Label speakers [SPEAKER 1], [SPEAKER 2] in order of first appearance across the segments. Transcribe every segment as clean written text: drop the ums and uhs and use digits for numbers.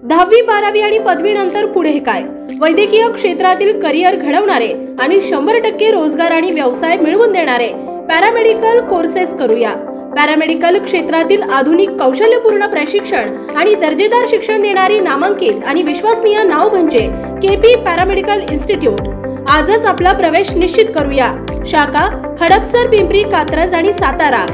[SPEAKER 1] 10वी 12वी आणि पदवीनंतर पुढे काय? वैद्यकीय क्षेत्रातील करिअर घडवणारे आणि 100% रोजगार आणि व्यवसाय मिळवून देणारे पॅरामेडिकल कोर्सेस करूया। पॅरामेडिकल क्षेत्रातील आधुनिक कौशल्यपूर्ण प्रशिक्षण आणि दर्जेदार शिक्षण देणारी नामांकित आणि विश्वसनीय नाव म्हणजे केपी पॅरामेडिकल इन्स्टिट्यूट। आजच आपला प्रवेश निश्चित करूया। शाखा हडपसर, पिंपरी, कात्रज आणि सातारा।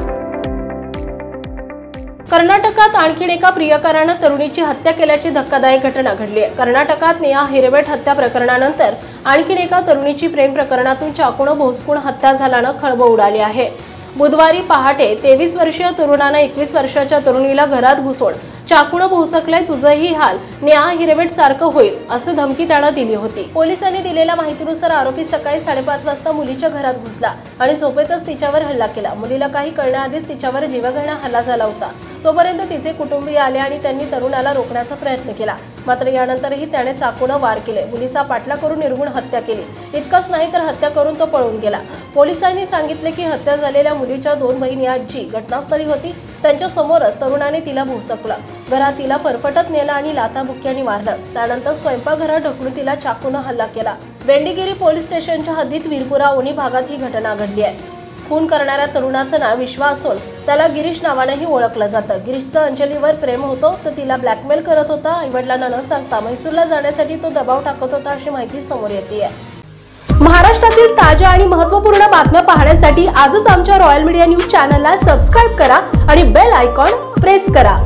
[SPEAKER 1] कर्नाटकात आणखी एका प्रियकरानं तरुणीची हत्या केल्याची धक्कादायक घटना घडली आहे। कर्नाटकात नेहा हिरेमठ हत्या प्रकरणानंतर आणखी एका तरुणीची प्रेम प्रकरणातून चाकूने भोसकून हत्या झाल्याने खळबळ उडाली आहे। बुधवारी पहाटे 23 वर्षीय तरुणाने 21 वर्षाच्या तरुणीला घरात घुसून चाकूने भोसकले, तुझंही हाल नेहा हिरेमठ सारखं होईल असं धमकी त्याने दिली होती। पोलिसांनी दिलेल्या माहितीनुसार आरोपी सकाळी 5:30 वाजता मुलीच्या घरात घुसला आणि झोपेतच तिच्यावर हल्ला केला। मुलीला काही कळण्याआधीच तिच्यावर जीवघेणा हल्ला झाला होता। तोपर्यंत तिचे कुटुंबीय आले आणि त्यांनी तरुणाला रोखण्याचा प्रयत्न केला, मात्र यानंतरही त्याने चाकूने वार केले। मुलीचा पाठलाग करून निर्गुण हत्या केली। इतकंच नाही तर हत्या करून तो पळून गेला। पोलिसांनी सांगितले की हत्या झालेल्या मुलीच्या 2 बहिणी आजी घटनास्थळी होती। त्यांच्या समोरच तरुणाने तिला भोसकलं, घरात तिला फरफटत नेलं आणि लाथाबुक्क्यांनी मारलं। त्यानंतर स्वयंपाकघरात ढकलून तिला चाकूने हल्ला केला। वेंडीगिरी पोलीस स्टेशनच्या हद्दीत वीरपुरा ओणी भागात ही घटना घडली आहे। खून करणाऱ्या तरुणाचं नाव विश्वा असून त्याला गिरीश नावानेही ओळखलं जातं। गिरीशचं अंजलीवर प्रेम होतं, तो तिला ब्लॅकमेल करत होता। आईवडिलांना न सांगता म्हैसूरला जाण्यासाठी तो दबाव टाकत होता अशी माहिती समोर येते। महाराष्ट्रातील ताज्या आणि महत्त्वपूर्ण बातम्या पाहण्यासाठी आजच आमच्या रॉयल मीडिया न्यूज चॅनलला सबस्क्राइब करा आणि बेल आयकॉन प्रेस करा।